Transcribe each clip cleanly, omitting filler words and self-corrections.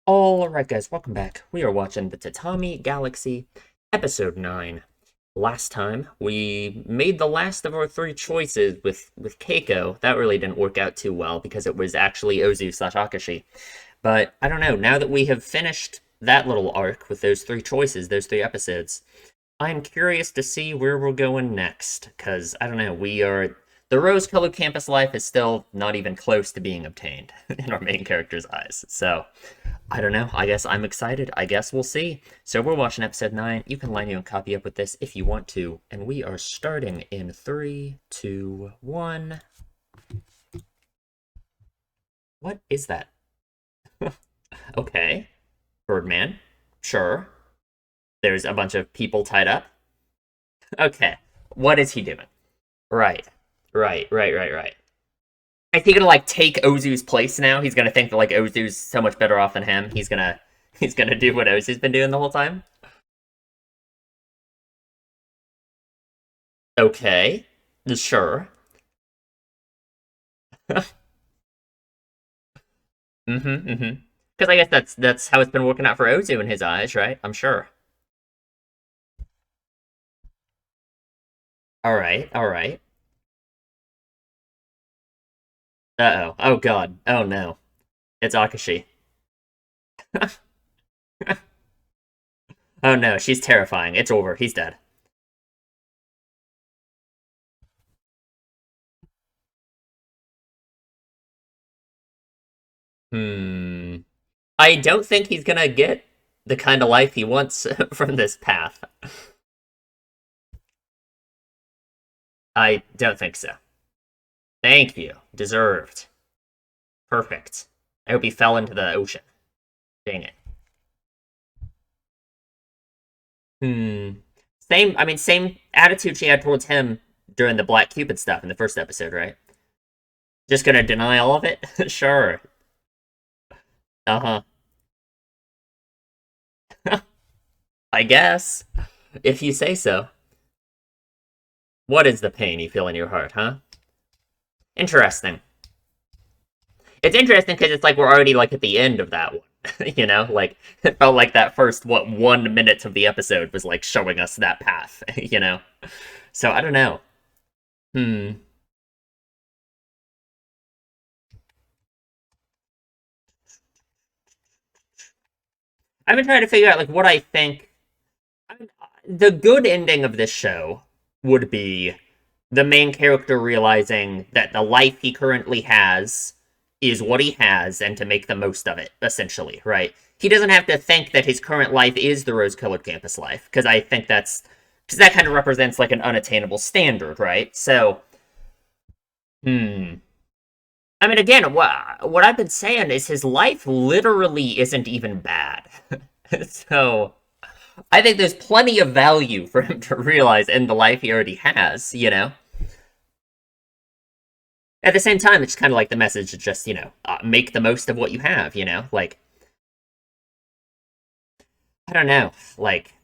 Alright, guys, welcome back. We are watching the Tatami Galaxy, Episode 9. Last time, we made the last of our three choices with Keiko. That really didn't work out too well because it was actually Ozu/Akashi. But I don't know, now that we have finished that little arc with those three choices, those three episodes, I'm curious to see where we're going next, because I don't know, the rose-colored campus life is still not even close to being obtained in our main character's eyes. So, I don't know. I guess I'm excited. I guess we'll see. So we're watching episode 9. You can line you and copy up with this if you want to. And we are starting in 3, 2, 1. What is that? Okay. Birdman. Sure. There's a bunch of people tied up. Okay. What is he doing? Right. Right. Is he gonna like take Ozu's place now? He's gonna think that like Ozu's so much better off than him. He's gonna do what Ozu's been doing the whole time. Okay. Sure. Mm-hmm. Because I guess that's how it's been working out for Ozu in his eyes, right? I'm sure. All right. Uh-oh. Oh god. Oh no. It's Akashi. Oh no, she's terrifying. It's over. He's dead. Hmm. I don't think he's gonna get the kind of life he wants from this path. I don't think so. Thank you. Deserved. Perfect. I hope he fell into the ocean. Dang it. Hmm. Same attitude she had towards him during the Black Cupid stuff in the first episode, right? Just gonna deny all of it? Sure. Uh huh. I guess. If you say so. What is the pain you feel in your heart, huh? Interesting. It's interesting because it's like we're already like at the end of that one. Like it felt like that first 1 minute of the episode was like showing us that path. So I don't know. Hmm. I've been trying to figure out like what I think. I mean, the good ending of this show would be the main character realizing that the life he currently has is what he has and to make the most of it, essentially, right? He doesn't have to think that his current life is the rose colored campus life, because I think because that kind of represents like an unattainable standard, right? So, hmm. I mean, again, what I've been saying is his life literally isn't even bad. So, I think there's plenty of value for him to realize in the life he already has. At the same time, it's kind of like the message of just, make the most of what you have. Like, I don't know. Like,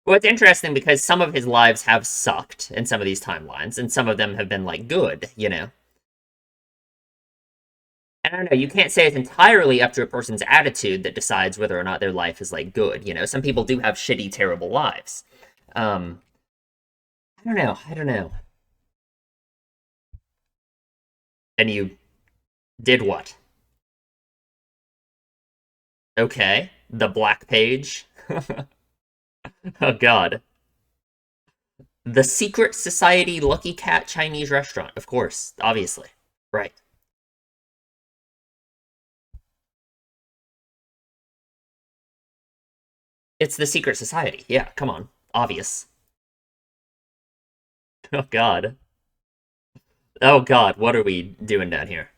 well, it's interesting because some of his lives have sucked in some of these timelines, and some of them have been, like, good. And I don't know, you can't say it's entirely up to a person's attitude that decides whether or not their life is, like, good. Some people do have shitty, terrible lives. Um, I don't know. And you did what? Okay. The Black Page. Oh, God. The Secret Society Lucky Cat Chinese restaurant, of course, obviously. Right. It's the Secret Society. Yeah, come on. Obvious. Oh god. Oh god, what are we doing down here?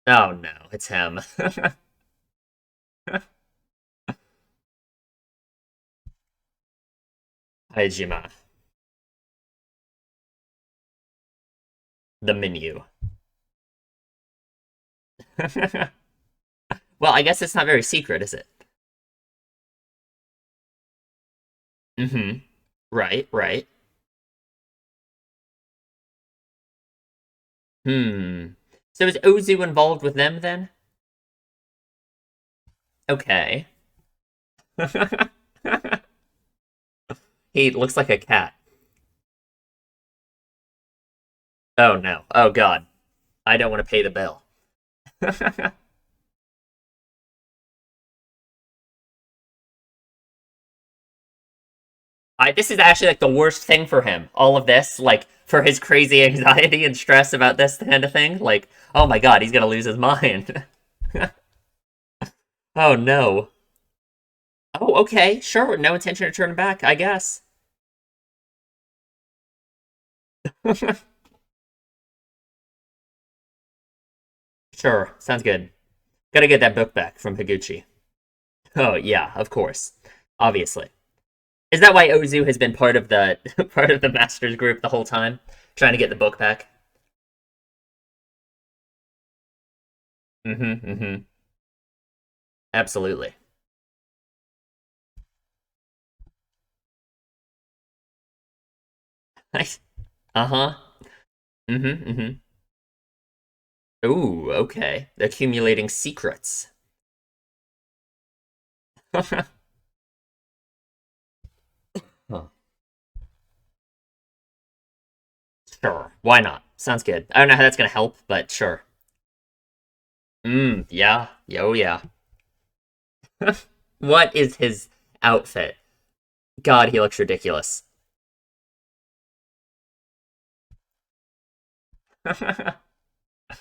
Oh no, it's him. Hajima. The menu. Well, I guess it's not very secret, is it? Mm-hmm. Right. Hmm. So is Ozu involved with them then? Okay. He looks like a cat. Oh no. Oh god. I don't want to pay the bill. This is actually like the worst thing for him. All of this, like for his crazy anxiety and stress about this kind of thing. Like, oh my god, he's gonna lose his mind. Oh no. Oh, okay, sure. No intention of turning back, I guess. Sure, sounds good. Gotta get that book back from Higuchi. Oh yeah, of course, obviously. Is that why Ozu has been part of the part of the Masters group the whole time, trying to get the book back? Mm-hmm. Mm-hmm. Absolutely. Nice. Uh-huh. Mm-hmm. Mm-hmm. Ooh, okay. Accumulating secrets. Huh. Sure. Why not? Sounds good. I don't know how that's gonna help, but sure. Yeah. Oh yeah. What is his outfit? God, he looks ridiculous.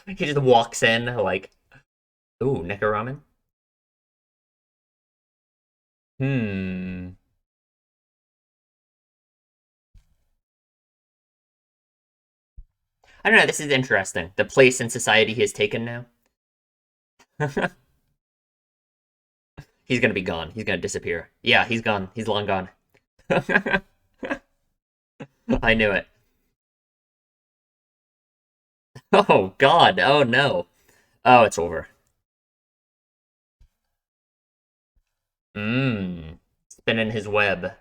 He just walks in like, ooh, Nekaramen? Hmm. I don't know, this is interesting. The place in society he has taken now. He's gonna be gone. He's gonna disappear. Yeah, he's gone. He's long gone. I knew it. Oh god. Oh no. Oh, it's over. Mmm. Spinning his web.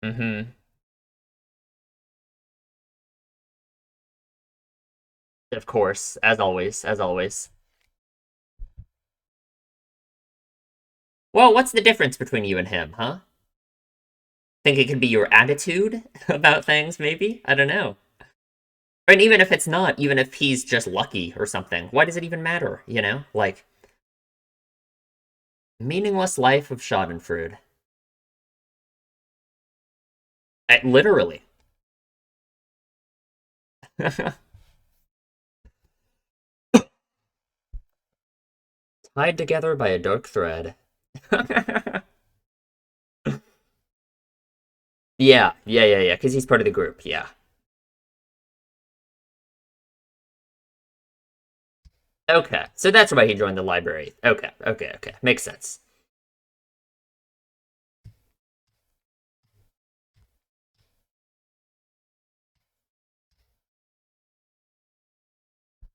Mm-hmm. Of course. As always. As always. Well, what's the difference between you and him, huh? Think it could be your attitude about things, maybe? I don't know. And even if it's not, even if he's just lucky or something, why does it even matter, you know? Like, meaningless life of Schadenfreude. Literally. Tied together by a dark thread. Yeah, because he's part of the group, yeah. Okay, so that's why he joined the library. Okay. Makes sense.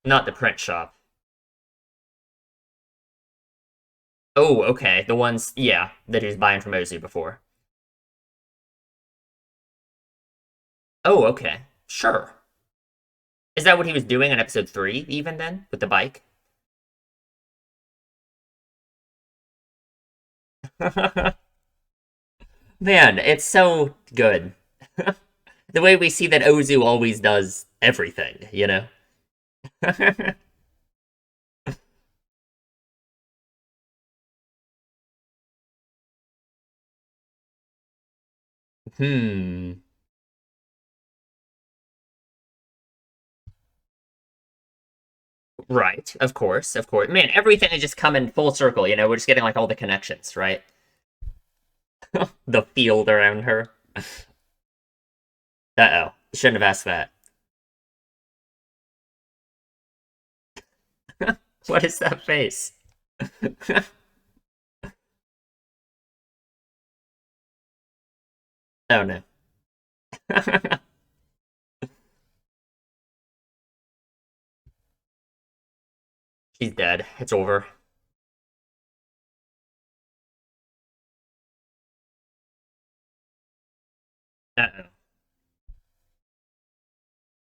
Not the print shop. Oh, okay, the ones, yeah, that he was buying from Ozu before. Oh, okay, sure. Is that what he was doing in episode 3, even then, with the bike? Man, it's so good. The way we see that Ozu always does everything, you know? Hmm. Right, of course, of course. Man, everything is just coming full circle, you know? We're just getting like all the connections, right? The field around her. Uh-oh. Shouldn't have asked that. What is that face? Oh no. She's dead. It's over. Uh-oh.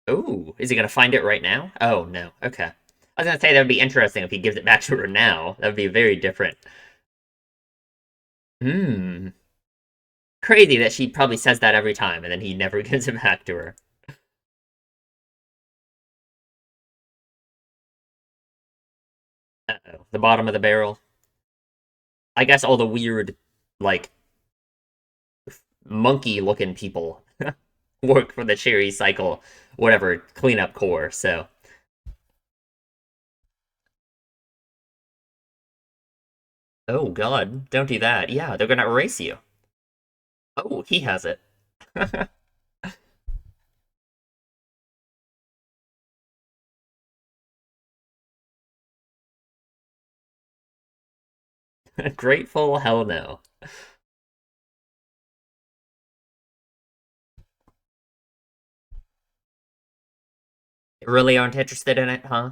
Ooh, is he gonna find it right now? Oh no. Okay. I was gonna say that would be interesting if he gives it back to her now. That would be very different. Hmm. Crazy that she probably says that every time and then he never gives it back to her. Uh-oh. The bottom of the barrel. I guess all the weird, like, monkey looking people work for the Cherry Cycle, whatever, cleanup corps, so. Oh god, don't do that. Yeah, they're gonna erase you. Oh, he has it. Grateful? Hell no. Really aren't interested in it, huh?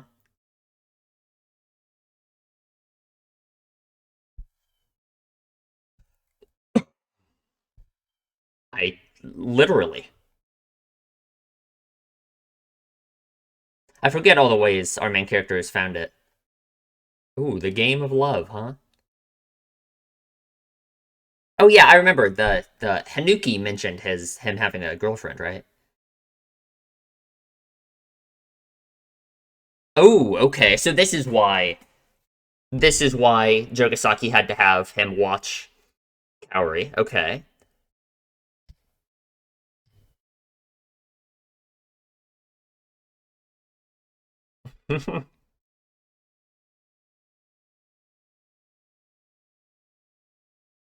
I literally. I forget all the ways our main character has found it. Ooh, the game of love, huh? Oh yeah, I remember the Hanuki mentioned him having a girlfriend, right? Oh, okay. So this is why Jogasaki had to have him watch Kaori. Okay.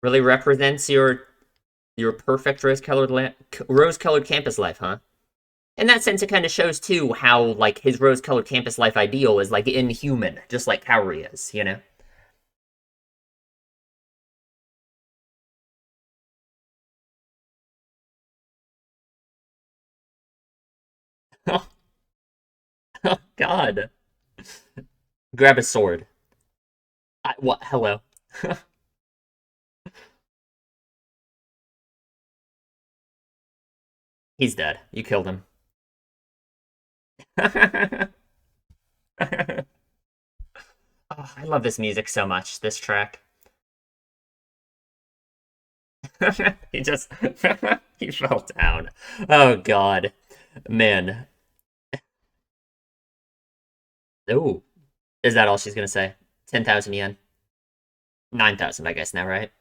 Really represents your perfect rose-colored campus life, huh? In that sense, it kind of shows too how like his rose-colored campus life ideal is like inhuman, just like Kaori is, you know? Oh God! Grab a sword. What? Hello. He's dead. You killed him. Oh, I love this music so much. This track. He just he fell down. Oh God, man. Oh, is that all she's gonna say? 10,000 yen. 9,000, I guess now, right?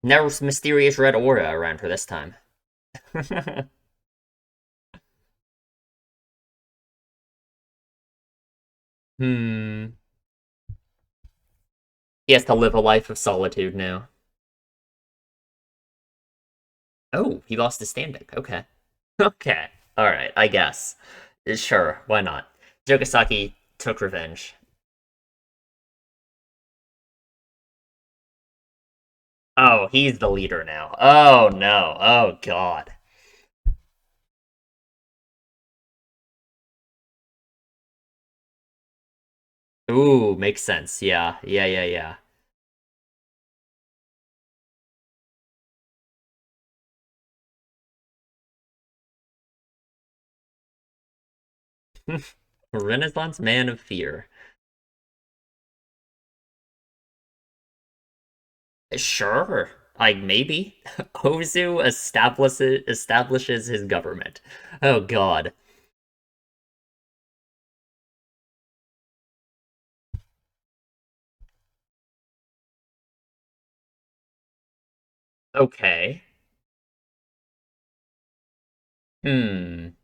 No mysterious red aura around her this time. Hmm. He has to live a life of solitude now. Oh, he lost his standing. Okay. Okay. All right. I guess. Sure. Why not? Jogasaki took revenge. Oh, he's the leader now. Oh no. Oh God. Ooh, makes sense. Yeah. Yeah. Yeah. Yeah. Renaissance man of fear. Sure. Like maybe Ozu establishes his government. Oh God. Okay. Hmm.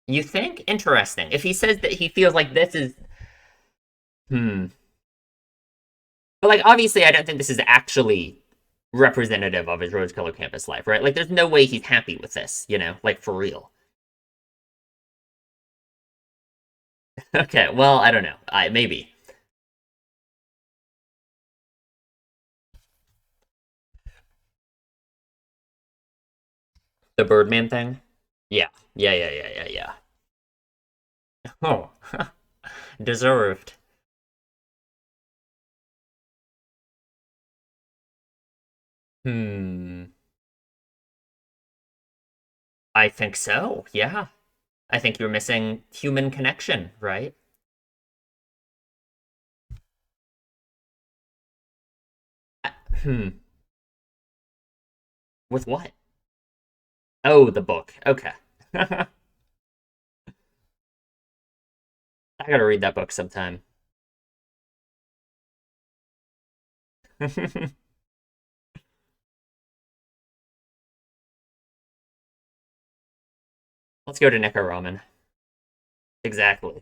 You think? Interesting. If he says that he feels like this is hmm. But like obviously I don't think this is actually representative of his rose-colored campus life, right? Like there's no way he's happy with this, you know, like for real. Okay, well, I don't know. I maybe. The Birdman thing? Yeah. Yeah, yeah, yeah, yeah, yeah. Oh. Deserved. Hmm. I think so. Yeah. I think you're missing human connection, right? Hmm. With what? Oh, the book. Okay. I gotta read that book sometime. Let's go to Nicker Ramen. Exactly.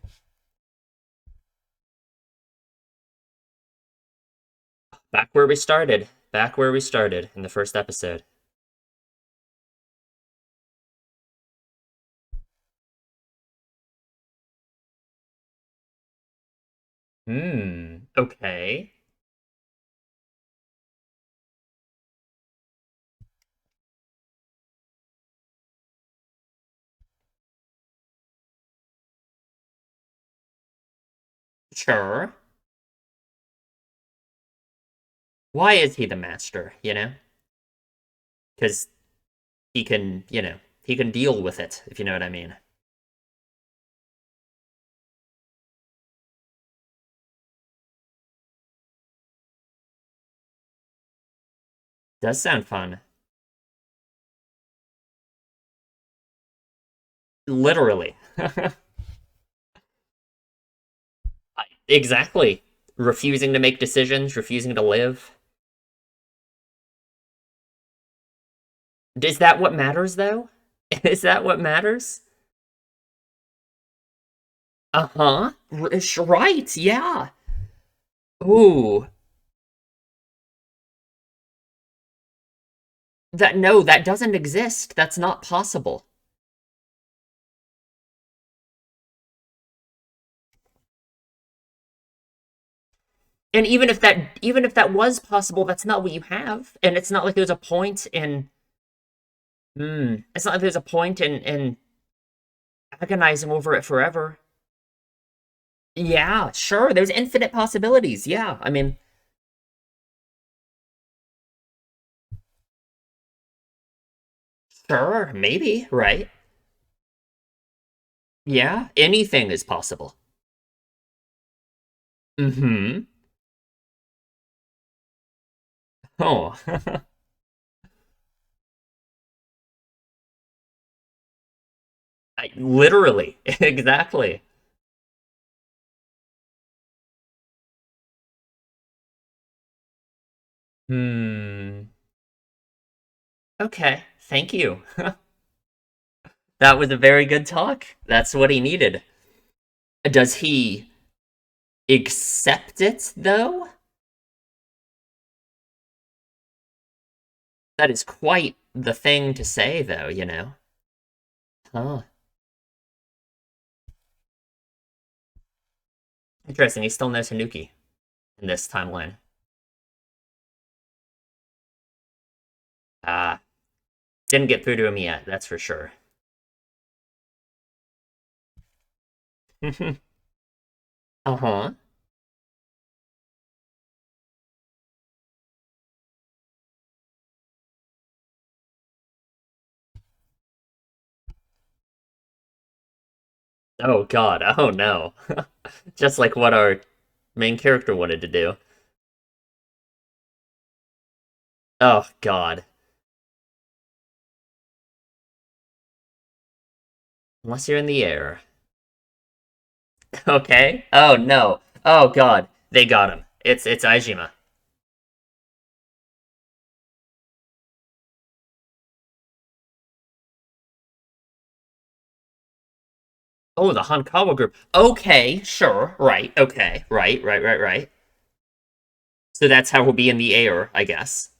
Back where we started. Back where we started in the first episode. Hmm. Okay. Sure. Why is he the master, you know? Because he can, he can deal with it, if you know what I mean. Does sound fun. Literally. Exactly. Refusing to make decisions, refusing to live. Is that what matters, though? Is that what matters? Uh-huh. Right, yeah. Ooh. That no, that doesn't exist. That's not possible. And even if that was possible, that's not what you have. And it's not like there's a point in it's not like there's a point in agonizing over it forever. Yeah, sure. There's infinite possibilities. Yeah. I mean, sure, maybe, right? Yeah, anything is possible. Mm-hmm. Oh, literally, exactly. Hmm. Okay, thank you. That was a very good talk. That's what he needed. Does he accept it, though? That is quite the thing to say, though, you know? Huh. Interesting. He still knows Hanuki in this timeline. Ah, didn't get through to him yet, that's for sure. Uh-huh. Oh, God. Oh, no. Just like what our main character wanted to do. Oh, God. Unless you're in the air. Okay. Oh, no. Oh, God. They got him. It's Aijima. Oh, the Hankawa group. Okay, sure. Right. Okay. Right. So that's how he'll be in the air, I guess.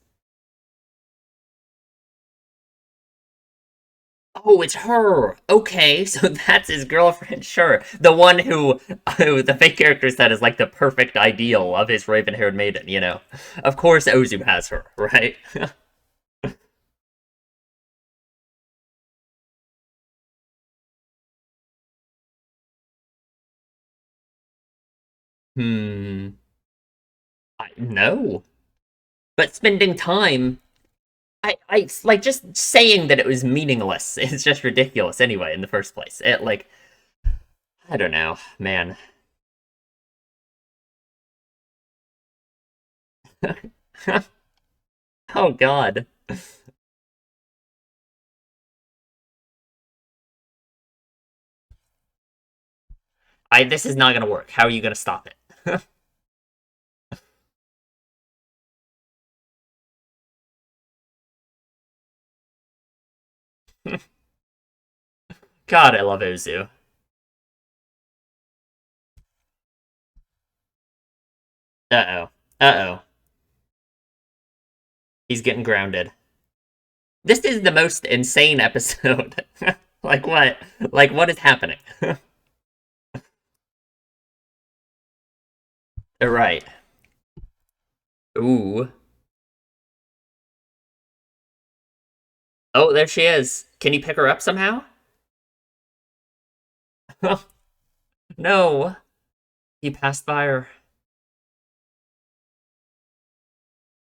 Oh, it's her. Okay, so that's his girlfriend. Sure, the one who the fake character said is like the perfect ideal of his raven-haired maiden. You know, of course Ozu has her, right? Hmm. No, but spending time. I like just saying that it was meaningless is just ridiculous anyway in the first place. It like I don't know, man. Oh God. I this is not gonna work. How are you gonna stop it? God, I love Ozu. Uh-oh. Uh-oh. He's getting grounded. This is the most insane episode. Like what? Like what is happening? Right. Ooh. Oh, there she is. Can you pick her up somehow? No. He passed by her.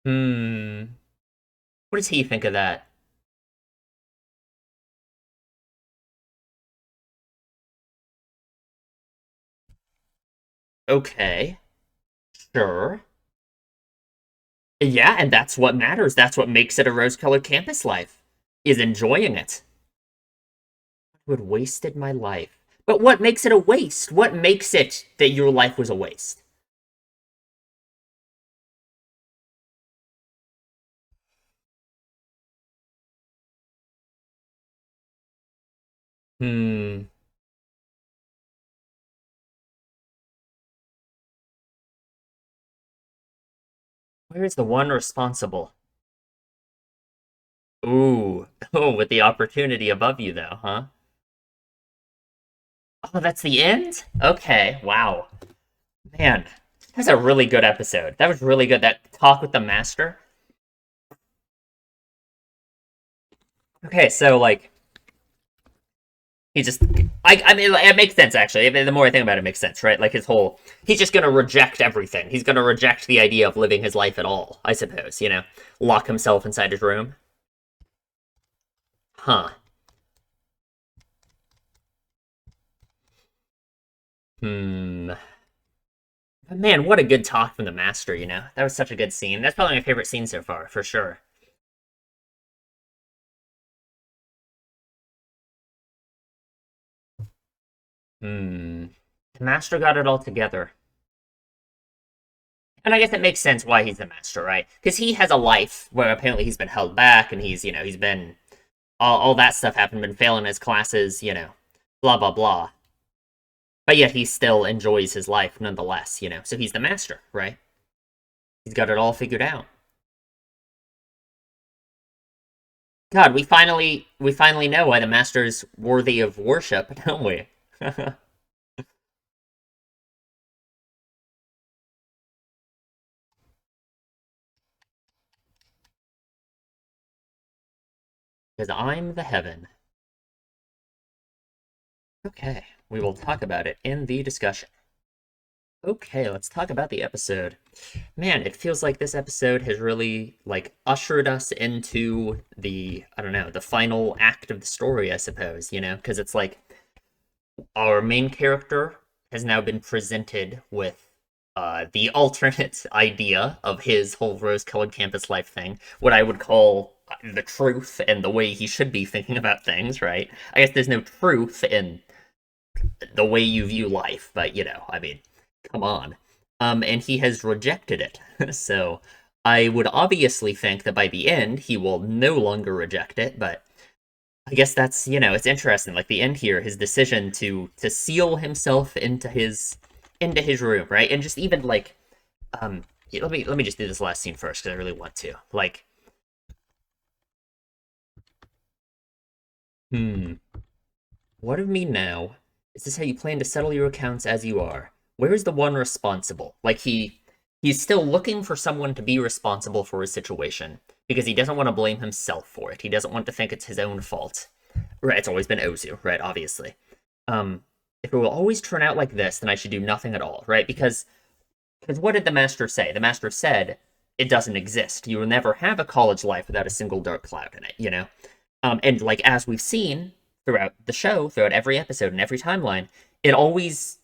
Hmm. What does he think of that? Okay. Sure. Yeah, and that's what matters. That's what makes it a rose-colored campus life, is enjoying it. I would wasted my life. But what makes it a waste? What makes it that your life was a waste? Hmm. Where is the one responsible? Ooh. Oh, with the opportunity above you, though, huh? Oh, that's the end? Okay, wow. Man, that was a really good episode. That was really good. That talk with the master. Okay, so, like, he just. I mean, it makes sense, actually. I mean, the more I think about it, it makes sense, right? Like, his whole. He's just gonna reject everything. He's gonna reject the idea of living his life at all, I suppose, you know? Lock himself inside his room. Huh. Hmm. But man, what a good talk from the master, you know? That was such a good scene. That's probably my favorite scene so far, for sure. Hmm. The master got it all together. And I guess it makes sense why he's the master, right? Because he has a life where apparently he's been held back and he's been, all that stuff happened, been failing his classes, blah, blah, blah. But yet he still enjoys his life nonetheless. So he's the master, right? He's got it all figured out. God, we finally know why the master's worthy of worship, don't we? Because I'm the heaven. Okay, we will talk about it in the discussion. Okay, let's talk about the episode. Man, it feels like this episode has really like ushered us into the I don't know, the final act of the story, I suppose, because it's like our main character has now been presented with the alternate idea of his whole rose-colored campus life thing, what I would call the truth and the way he should be thinking about things, right? I guess there's no truth in the way you view life, but I mean, come on. And he has rejected it. So I would obviously think that by the end he will no longer reject it, but I guess that's it's interesting. Like the end here, his decision to seal himself into his room, right? And just even like yeah, let me just do this last scene first because I really want to. Like, hmm, what of me now? Is this how you plan to settle your accounts as you are? Where is the one responsible? Like he's still looking for someone to be responsible for his situation because he doesn't want to blame himself for it. He doesn't want to think it's his own fault. Right, it's always been Ozu, right, obviously. Um if it will always turn out like this, then I should do nothing at all, right? Because what did the master say? The master said it doesn't exist. You will never have a college life without a single dark cloud in it, you know? And like as we've seen throughout the show, throughout every episode and every timeline, he always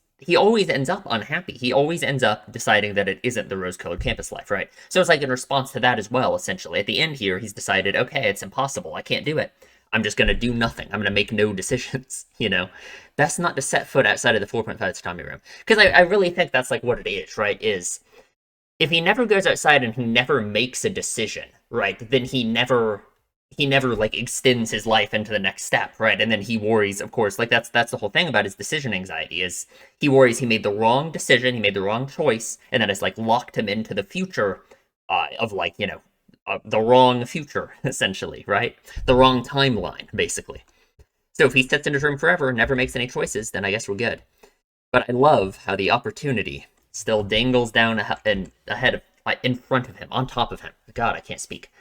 ends up unhappy. He always ends up deciding that it isn't the rose-colored campus life, right? So it's like in response to that as well, essentially. At the end here, he's decided, okay, it's impossible. I can't do it. I'm just going to do nothing. I'm going to make no decisions, you know? That's not to set foot outside of the 4.5 Tatami room. Because I really think that's like what it is, right? Is if he never goes outside and he never makes a decision, right, then he never like extends his life into the next step, right? And then he worries, of course, like that's the whole thing about his decision anxiety is he worries he made the wrong decision, he made the wrong choice, and that has like locked him into the future of like, the wrong future, essentially, right? The wrong timeline, basically. So if he sits in his room forever and never makes any choices, then I guess we're good. But I love how the opportunity still dangles down ahead of, in front of him, on top of him. God, I can't speak.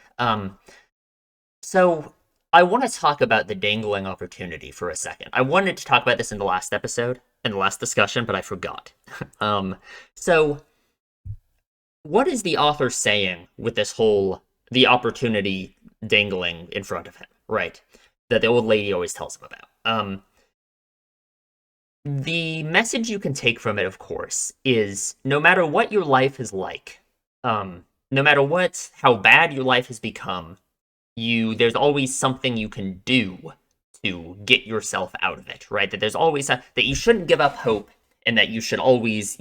So I want to talk about the dangling opportunity for a second. I wanted to talk about this in the last episode, in the last discussion, but I forgot. So what is the author saying with this whole the opportunity dangling in front of him, right? That the old lady always tells him about. The message you can take from it, of course, is no matter what your life is like, no matter how bad your life has become, there's always something you can do to get yourself out of it, right? That there's always that you shouldn't give up hope, and that you should always,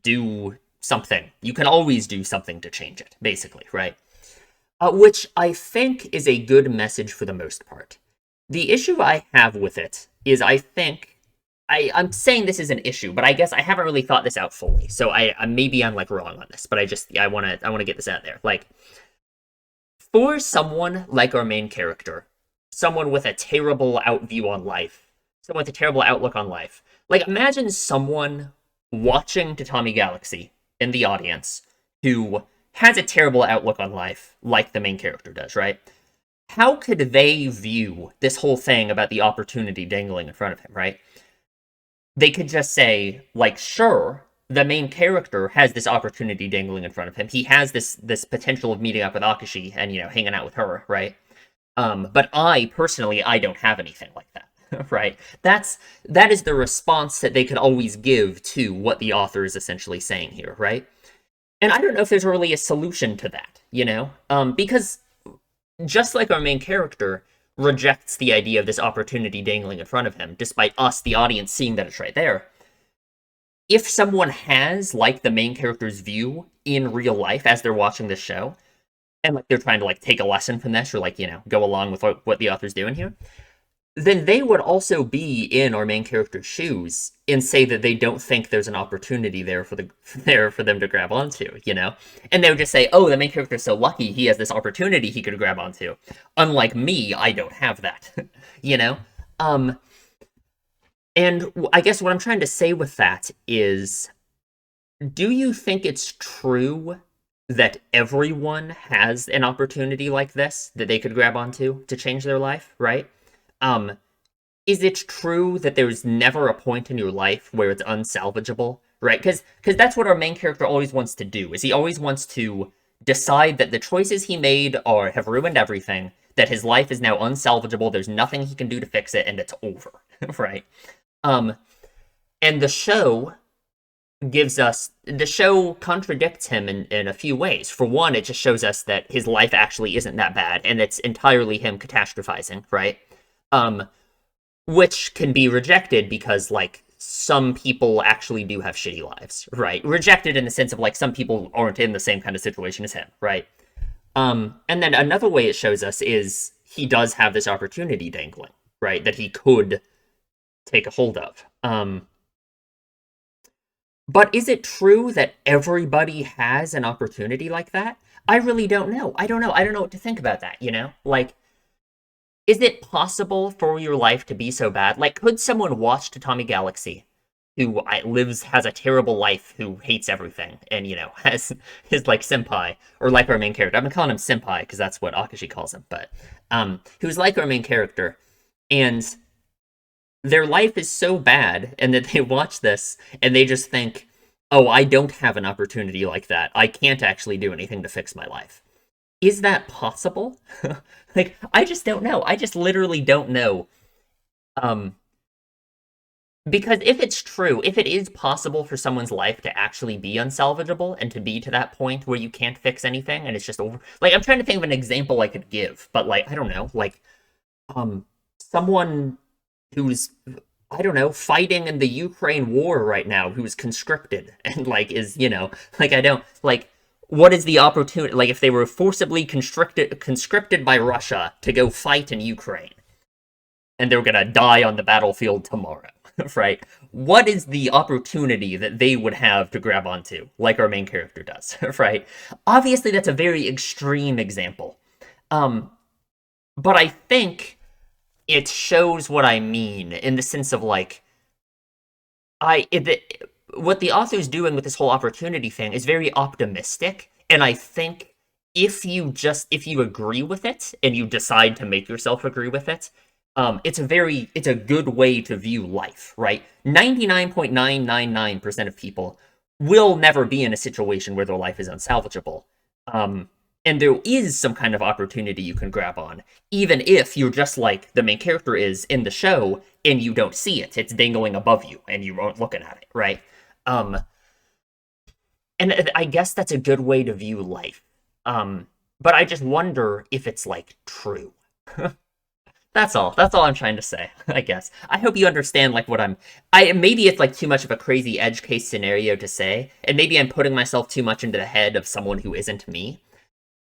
do something. You can always do something to change it, basically, right? Which I think is a good message for the most part. The issue I have with it is I think I'm saying this is an issue, but I guess I haven't really thought this out fully. So maybe I'm like wrong on this, but I want to get this out there. Like, for someone like our main character, someone with a terrible outview on life, someone with a terrible outlook on life, like imagine someone watching Tatami Galaxy in the audience who has a terrible outlook on life, like the main character does, right? How could they view this whole thing about the opportunity dangling in front of him, right? They could just say, like, sure, the main character has this opportunity dangling in front of him. He has this potential of meeting up with Akashi and, hanging out with her, right? But I don't have anything like that, right? That is the response that they could always give to what the author is essentially saying here, right? And I don't know if there's really a solution to that, because just like our main character rejects the idea of this opportunity dangling in front of him, despite us, the audience, seeing that it's right there. If someone has, like, the main character's view in real life as they're watching this show, and like they're trying to like take a lesson from this, or like, go along with what the author's doing here, then they would also be in our main character's shoes and say that they don't think there's an opportunity there for them to grab onto, And they would just say, oh, the main character's so lucky he has this opportunity he could grab onto. Unlike me, I don't have that, And I guess what I'm trying to say with that is, do you think it's true that everyone has an opportunity like this that they could grab onto to change their life, right? Is it true that there's never a point in your life where it's unsalvageable, right? Because that's what our main character always wants to do, is he always wants to decide that the choices he made have ruined everything, that his life is now unsalvageable, there's nothing he can do to fix it, and it's over, right? And the show contradicts him in a few ways. For one, it just shows us that his life actually isn't that bad, and it's entirely him catastrophizing, right? Which can be rejected because, like, some people actually do have shitty lives, right? Rejected in the sense of, like, some people aren't in the same kind of situation as him, right? And then another way it shows us is he does have this opportunity dangling, right? That he could take a hold of. But is it true that everybody has an opportunity like that? I really don't know. I don't know what to think about that, Like, is it possible for your life to be so bad? Like, could someone watch Tatami Galaxy, who has a terrible life, who hates everything, and, has his, like, senpai, or like our main character. I've been calling him senpai, because that's what Akashi calls him, but, who's like our main character, and their life is so bad, and that they watch this, and they just think, oh, I don't have an opportunity like that. I can't actually do anything to fix my life. Is that possible? Like, I just don't know. I just literally don't know. Um, because if it's true, if it is possible for someone's life to actually be unsalvageable and to be to that point where you can't fix anything and it's just over. Like, I'm trying to think of an example I could give, but like, I don't know, like, um, someone who's, I don't know, fighting in the Ukraine war right now, who's conscripted and like is, like I don't like what is the opportunity, like if they were forcibly conscripted by Russia to go fight in Ukraine and they're gonna die on the battlefield tomorrow, right? What is the opportunity that they would have to grab onto, like our main character does, right? Obviously, that's a very extreme example. Um, but I think it shows what I mean in the sense of like what the author's doing with this whole opportunity thing is very optimistic, and I think if you agree with it and you decide to make yourself agree with it, it's a good way to view life, right? 99.999% of people will never be in a situation where their life is unsalvageable. Um, and there is some kind of opportunity you can grab on, even if you're just like the main character is in the show and you don't see it. It's dangling above you and you aren't looking at it, right? Um, and I guess that's a good way to view life. But I just wonder if it's like true. That's all. That's all I'm trying to say, I guess. I hope you understand like what I maybe it's like too much of a crazy edge case scenario to say, and maybe I'm putting myself too much into the head of someone who isn't me.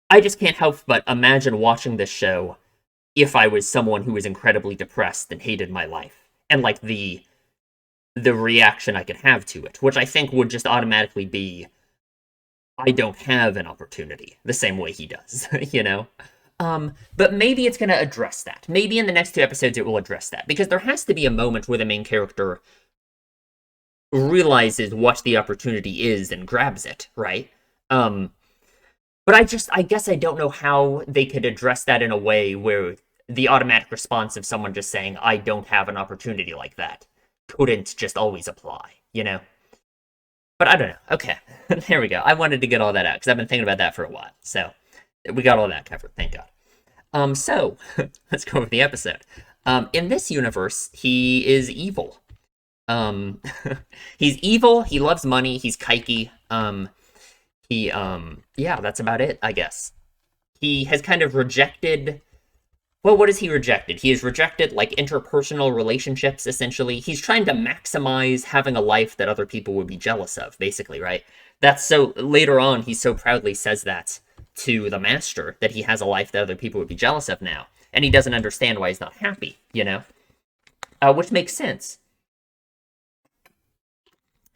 I just can't help but imagine watching this show if I was someone who was incredibly depressed and hated my life. And like the reaction I could have to it, which I think would just automatically be I don't have an opportunity the same way he does, you know? But maybe it's going to address that. Maybe in the next two episodes it will address that. Because there has to be a moment where the main character realizes what the opportunity is and grabs it, right? But I guess I don't know how they could address that in a way where the automatic response of someone just saying, I don't have an opportunity like that, couldn't just always apply, you know? But I don't know. Okay, there we go. I wanted to get all that out because I've been thinking about that for a while. So we got all that covered, thank God. So let's go over the episode. In this universe, he is evil. Um, he's evil. He loves money. He's kikey. Yeah, that's about it, I guess. He has kind of rejected. Well, what has he rejected? He has rejected like interpersonal relationships. Essentially, he's trying to maximize having a life that other people would be jealous of. Basically, right? That's so. Later on, he so proudly says that to the master that he has a life that other people would be jealous of now, and he doesn't understand why he's not happy. You know, which makes sense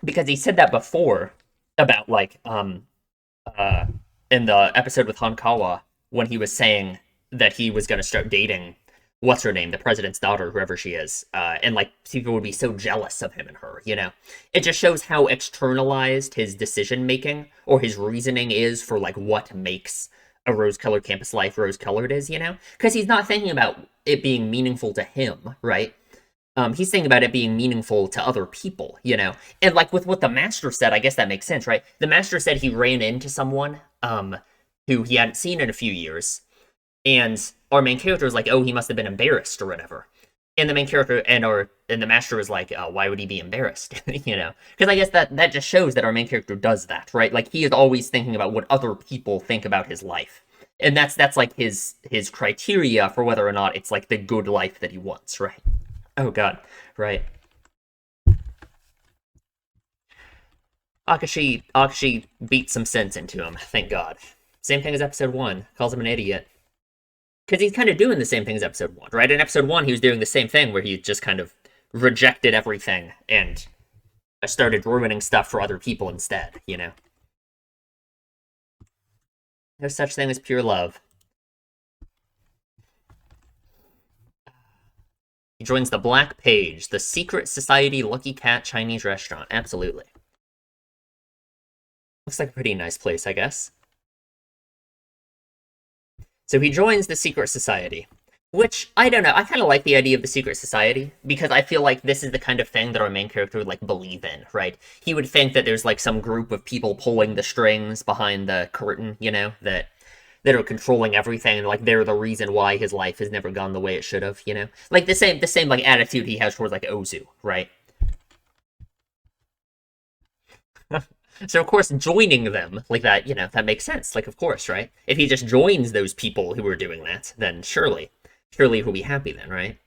because he said that before about like uh in the episode with Hankawa when he was saying that he was going to start dating what's her name, the president's daughter, whoever she is, and like people would be so jealous of him and her. You know, it just shows how externalized his decision making or his reasoning is for like what makes a rose-colored campus life rose-colored is. You know, because he's not thinking about it being meaningful to him, right? He's thinking about it being meaningful to other people, you know? And like with what the master said, I guess that makes sense, right? The master said he ran into someone who he hadn't seen in a few years, and our main character was like, oh, he must have been embarrassed or whatever. And the main character and the master was like, why would he be embarrassed? You know? Because I guess that just shows that our main character does that, right? Like he is always thinking about what other people think about his life. And that's like his criteria for whether or not it's like the good life that he wants, right? Oh god, right. Akashi beat some sense into him, thank God. Same thing as episode 1, calls him an idiot. Because he's kind of doing the same thing as episode 1, right? In episode 1, he was doing the same thing where he just kind of rejected everything and started ruining stuff for other people instead, you know? No such thing as pure love. He joins the Black Page, the secret society Lucky Cat Chinese restaurant. Absolutely. Looks like a pretty nice place, I guess. So he joins the secret society. Which I don't know. I kind of like the idea of the secret society because I feel like this is the kind of thing that our main character would like believe in, right? He would think that there's like some group of people pulling the strings behind the curtain, that are controlling everything, and like they're the reason why his life has never gone the way it should have, Like the same like attitude he has towards like Ozu, right? So of course joining them like that, that makes sense. Like of course, right? If he just joins those people who are doing that, then surely he'll be happy then, right?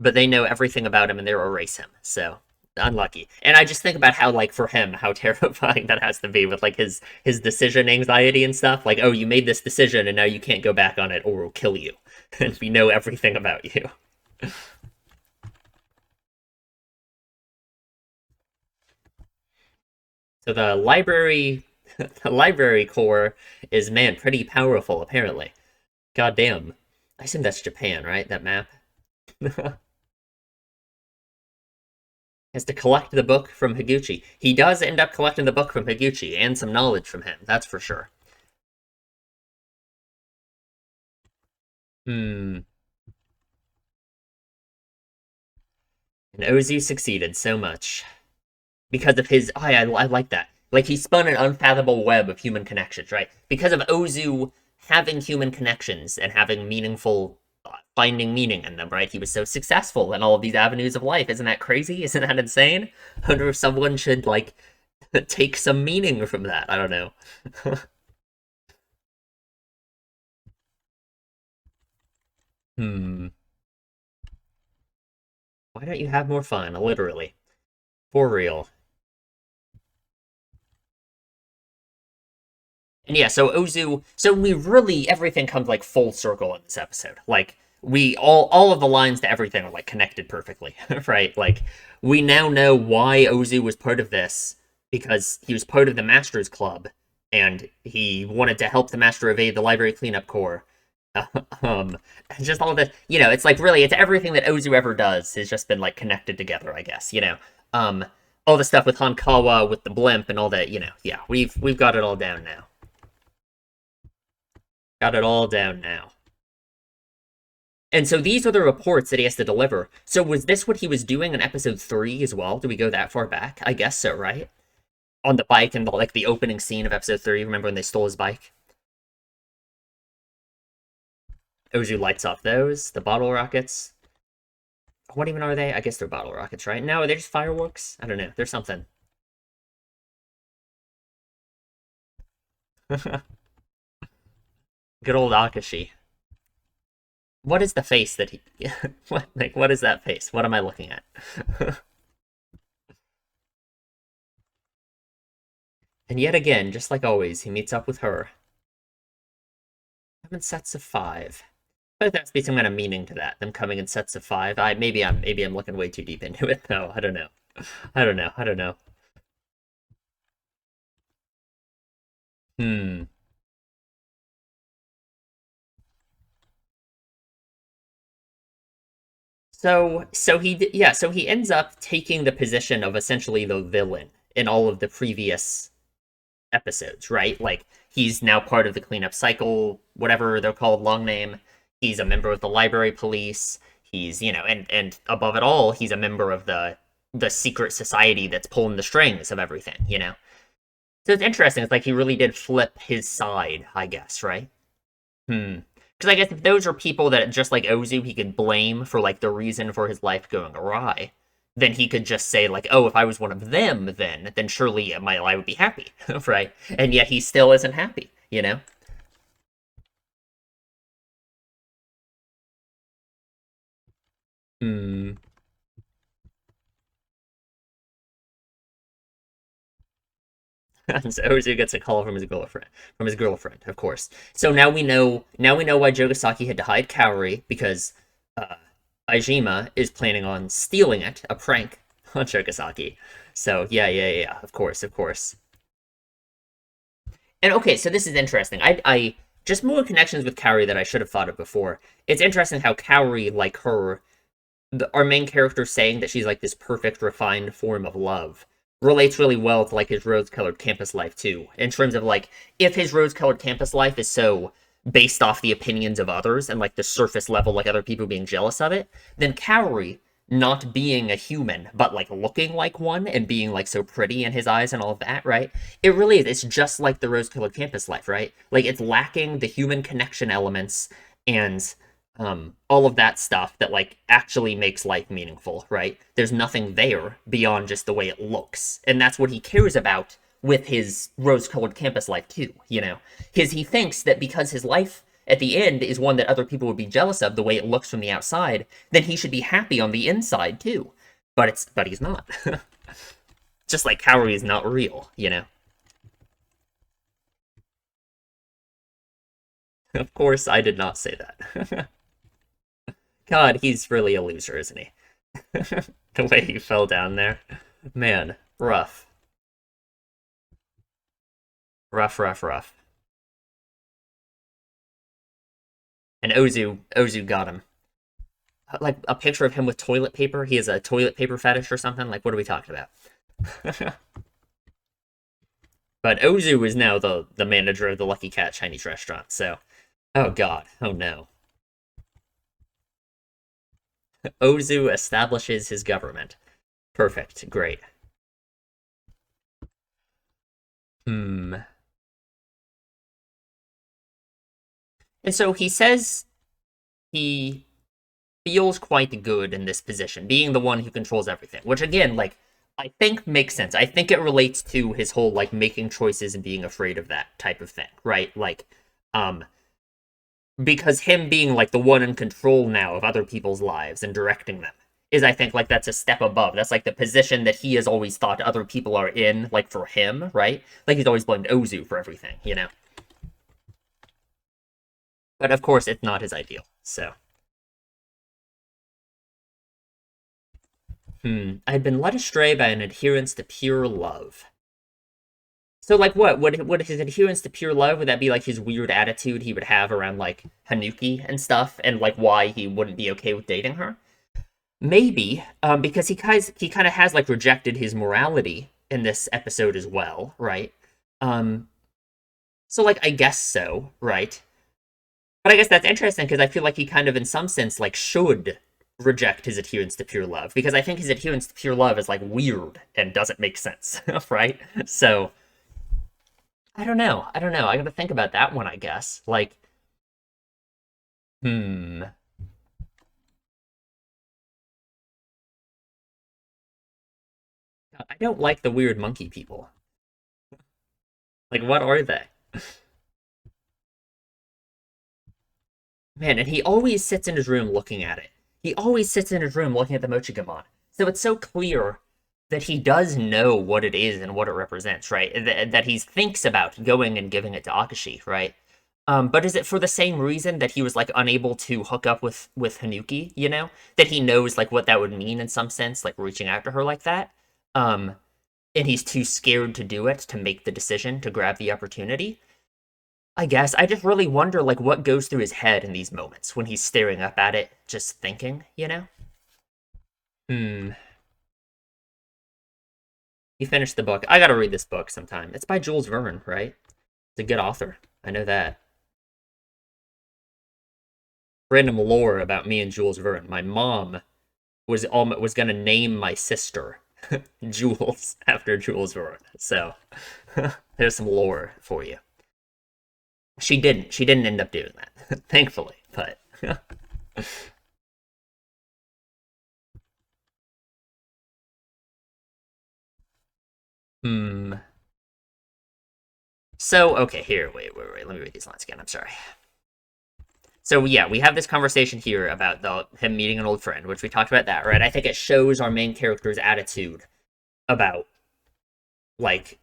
But they know everything about him and they'll erase him. So unlucky. And I just think about how like for him, how terrifying that has to be with like his decision anxiety and stuff. Like, oh, you made this decision and now you can't go back on it or we'll kill you. And we know everything about you. So the library core is man pretty powerful apparently. God damn. I assume that's Japan, right? That map. Has to collect the book from Higuchi. He does end up collecting the book from Higuchi and some knowledge from him, that's for sure. Hmm. And Ozu succeeded so much because of his. Oh, I like that. Like he spun an unfathomable web of human connections, right? Because of Ozu having human connections and having meaningful, finding meaning in them, right? He was so successful in all of these avenues of life. Isn't that crazy? Isn't that insane? I wonder if someone should like take some meaning from that. I don't know. Hmm. Why don't you have more fun? Literally. For real. And yeah, so Ozu, so we really everything comes like full circle in this episode. Like we all of the lines to everything are like connected perfectly, right? Like we now know why Ozu was part of this because he was part of the Masters Club and he wanted to help the Master evade the Library Cleanup Corps. um, just all this, it's like really it's everything that Ozu ever does has just been like connected together, I guess. Um, all the stuff with Hankawa with the blimp and all that. Yeah, we've got it all down now. Got it all down now. And so these are the reports that he has to deliver. So was this what he was doing in episode 3 as well? Do we go that far back? I guess so, right? On the bike and like the opening scene of episode 3, remember when they stole his bike? Ozu lights off those, the bottle rockets. What even are they? I guess they're bottle rockets, right? No, they're just fireworks. I don't know. There's something. Good old Akashi. What is the face that he? What is that face? What am I looking at? And yet again, just like always, he meets up with her. 7 sets of 5. I think that's be some kind of meaning to that. Them coming in sets of 5. Maybe I'm looking way too deep into it though. I don't know. I don't know. I don't know. Hmm. So he ends up taking the position of essentially the villain in all of the previous episodes, right? Like he's now part of the cleanup cycle, whatever they're called, long name. He's a member of the library police. He's, and above it all, he's a member of the secret society that's pulling the strings of everything. So it's interesting. It's like he really did flip his side, I guess, right? Hmm. Because I guess if those are people that just like Ozu, he could blame for like the reason for his life going awry, then he could just say like, "Oh, if I was one of them, then surely my life would be happy," right? And yet he still isn't happy. Hmm. So Ozu gets a call from his girlfriend. Of course. So now we know why Jogasaki had to hide Kaori because uh, Aijima is planning on stealing it, a prank on Jogasaki. So yeah. Of course, of course. And okay, so this is interesting. I just more connections with Kaori that I should have thought of before. It's interesting how Kaori, like her, our main character saying that she's like this perfect, refined form of love. relates really well to like his rose-colored campus life too, in terms of like if his rose-colored campus life is so based off the opinions of others and like the surface level, like other people being jealous of it, then Kaori not being a human but like looking like one and being like so pretty in his eyes and all of that, right? It really is. It's just like the rose-colored campus life, right? Like it's lacking the human connection elements and all of that stuff that like actually makes life meaningful, right? There's nothing there beyond just the way it looks, and that's what he cares about with his rose-colored campus life too. You know, he thinks that because his life at the end is one that other people would be jealous of the way it looks from the outside, then he should be happy on the inside too. But he's not. Just like Kaori is not real, you know. Of course, I did not say that. God, he's really a loser, isn't he? The way he fell down there. Man, rough. Rough, rough, rough. And Ozu got him. Like a picture of him with toilet paper. He has a toilet paper fetish or something. Like, what are we talking about? But Ozu is now the manager of the Lucky Cat Chinese restaurant. So, oh god, oh no. Ozu establishes his government. Perfect, great. Hmm. And so he says he feels quite good in this position, being the one who controls everything. Which again, like, I think makes sense. I think it relates to his whole like making choices and being afraid of that type of thing, right? Like, um, because him being like the one in control now of other people's lives and directing them is, I think, like that's a step above. That's like the position that he has always thought other people are in, like for him, right? Like he's always blamed Ozu for everything, you know. But of course, it's not his ideal. So, I'd been led astray by an adherence to pure love. So, like, what would his adherence to pure love? Would that be like his weird attitude he would have around like Hanuki and stuff, and like why he wouldn't be okay with dating her? Maybe, because he kind of has like rejected his morality in this episode as well, right? Um, so like I guess so, right? But I guess that's interesting because I feel like he kind of, in some sense, like should reject his adherence to pure love because I think his adherence to pure love is like weird and doesn't make sense, right? So I don't know. I don't know. I got to think about that one. I guess. Like, hmm. I don't like the weird monkey people. Like, what are they? Man, and he always sits in his room looking at it. He always sits in his room looking at the Mochigamon. So it's so clear that he does know what it is and what it represents, right? That he thinks about going and giving it to Akashi, right? But is it for the same reason that he was like unable to hook up with Hanuki? You know, that he knows like what that would mean in some sense, like reaching out to her like that. Um, and he's too scared to do it to make the decision to grab the opportunity. I guess I just really wonder like what goes through his head in these moments when he's staring up at it, just thinking, you know? Hmm. He finished the book. I gotta read this book sometime. It's by Jules Verne, right? It's a good author. I know that. Random lore about me and Jules Verne. My mom was gonna name my sister Jules after Jules Verne. So there's some lore for you. She didn't. She didn't end up doing that, thankfully. But hmm. So okay, here, wait. Let me read these lines again. I'm sorry. So yeah, we have this conversation here about him meeting an old friend, which we talked about that, right? I think it shows our main character's attitude about like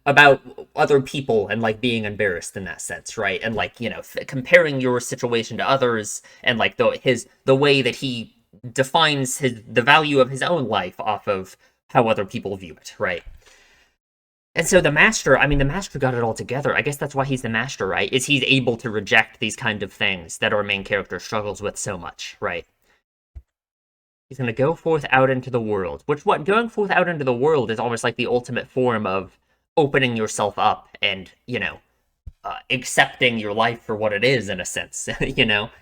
about other people and like being embarrassed in that sense, right? And like, you know, comparing your situation to others and like the way that he defines the value of his own life off of how other people view it, right? And so the master, I mean, the master got it all together. I guess that's why he's the master, right? Is he's able to reject these kind of things that our main character struggles with so much, right? He's gonna go forth out into the world. Which what going forth out into the world is almost like the ultimate form of opening yourself up and, accepting your life for what it is in a sense,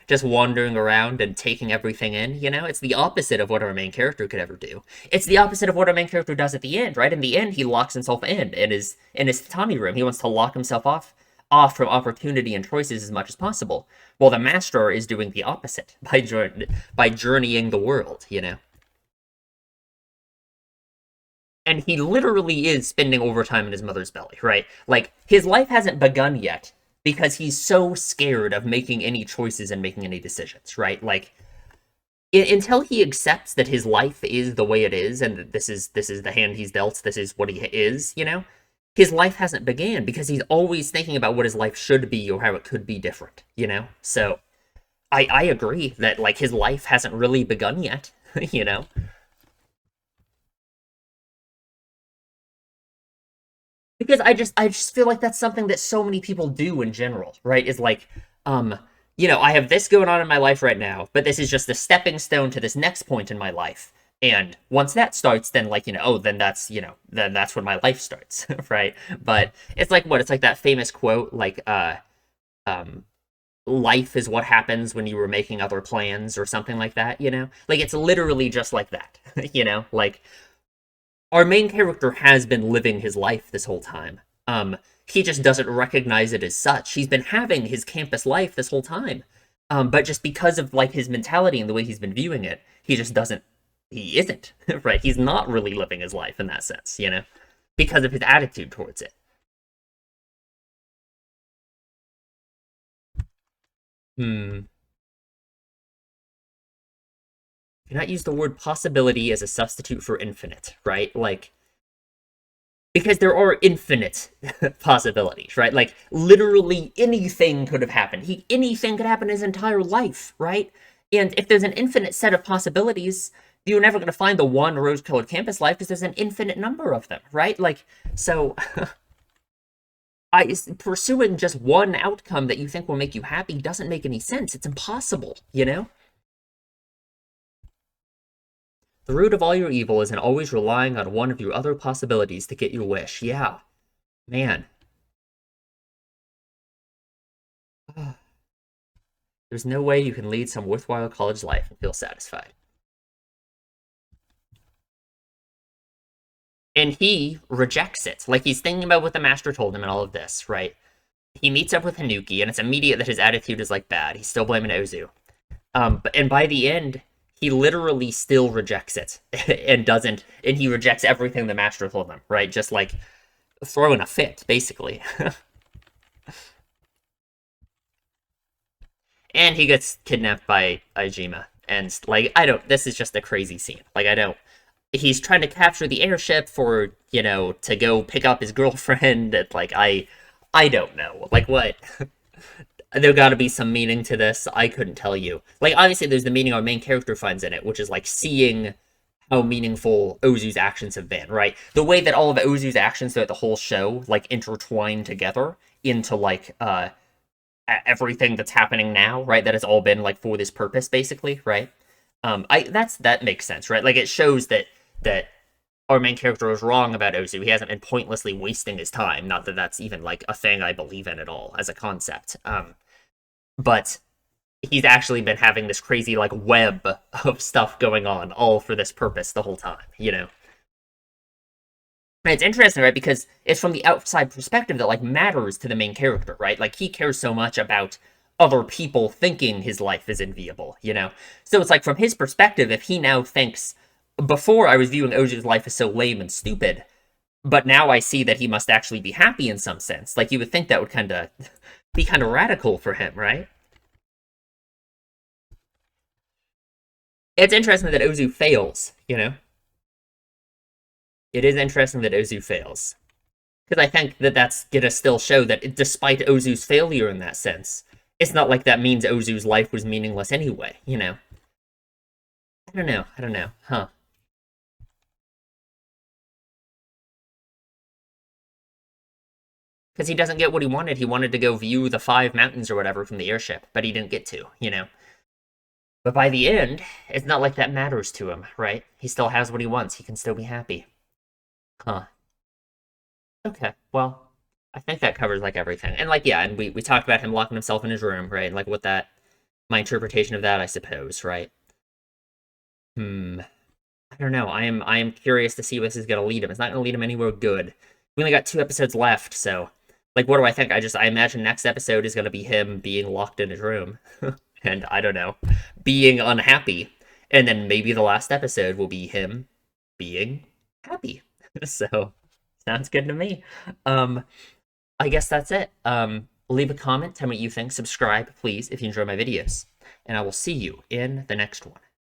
just wandering around and taking everything in, it's the opposite of what our main character could ever do. It's the opposite of what our main character does at the end, right? In the end, he locks himself in his tatami room. He wants to lock himself off from opportunity and choices as much as possible. While the master is doing the opposite by journeying the world. And he literally is spending overtime in his mother's belly, right? Like, his life hasn't begun yet because he's so scared of making any choices and making any decisions, right? Like, until he accepts that his life is the way it is and that this is the hand he's dealt, this is what he is, his life hasn't began because he's always thinking about what his life should be or how it could be different. So I agree that, like, his life hasn't really begun yet, you know? Because I just feel like that's something that so many people do in general, right? Is like, um, I have this going on in my life right now, but this is just a stepping stone to this next point in my life. And once that starts, then, like, oh, then that's when my life starts, right? But it's like what? It's like that famous quote, like, um, life is what happens when you were making other plans or something like that. Like, it's literally just like that, like, our main character has been living his life this whole time. He just doesn't recognize it as such. He's been having his campus life this whole time. But just because of, like, his mentality and the way he's been viewing it, he just doesn't he isn't, right? He's not really living his life in that sense, because of his attitude towards it. Hmm. Do not use the word possibility as a substitute for infinite, right? Like, because there are infinite possibilities, right? Like, literally anything could have happened. Anything could happen in his entire life, right? And if there's an infinite set of possibilities, you're never going to find the one rose-colored campus life because there's an infinite number of them, right? Like, so pursuing just one outcome that you think will make you happy doesn't make any sense. It's impossible. The root of all your evil is in always relying on one of your other possibilities to get your wish. Yeah, man. There's no way you can lead some worthwhile college life and feel satisfied. And he rejects it. Like, he's thinking about what the master told him and all of this, right? He meets up with Hanuki, and it's immediate that his attitude is, like, bad. He's still blaming Ozu. And by the end, he literally still rejects it and he rejects everything the master told him, right? Just, like, throwing a fit, basically. And he gets kidnapped by Aijima. And, like, this is just a crazy scene. Like, he's trying to capture the airship for, to go pick up his girlfriend. And, like, I don't know. Like, what? There got to be some meaning to this. I couldn't tell you. Like, obviously, there's the meaning our main character finds in it, which is, like, seeing how meaningful Ozu's actions have been, right? The way that all of Ozu's actions throughout the whole show, like, intertwine together into, like, everything that's happening now, right? That has all been, like, for this purpose, basically, right? That makes sense, right? Like, it shows that our main character was wrong about Ozu. He hasn't been pointlessly wasting his time. Not that that's even, like, a thing I believe in at all as a concept. But he's actually been having this crazy, like, web of stuff going on all for this purpose the whole time. And it's interesting, right? Because it's from the outside perspective that, like, matters to the main character, right? Like, he cares so much about other people thinking his life is enviable. So it's like, from his perspective, if he now thinks, before I was viewing Ozu's life as so lame and stupid, but now I see that he must actually be happy in some sense. Like, you would think that would kind of be kind of radical for him, right? It's interesting that Ozu fails. It is interesting that Ozu fails. Because I think that that's going to still show that despite Ozu's failure in that sense, it's not like that means Ozu's life was meaningless anyway. I don't know. Huh. Because he doesn't get what he wanted. He wanted to go view the 5 mountains or whatever from the airship, but he didn't get to. But by the end, it's not like that matters to him, right? He still has what he wants. He can still be happy. Huh. Okay. Well, I think that covers like everything. And like yeah, and we talked about him locking himself in his room, right? And like what that my interpretation of that, I suppose, right? Hmm. I don't know. I am curious to see where this is gonna lead him. It's not gonna lead him anywhere good. We only got 2 episodes left, so like what do I think? I imagine next episode is gonna be him being locked in his room. And I don't know, being unhappy. And then maybe the last episode will be him being happy. So sounds good to me. Um, I guess that's it. Leave a comment, tell me what you think, subscribe, please, if you enjoy my videos, and I will see you in the next one.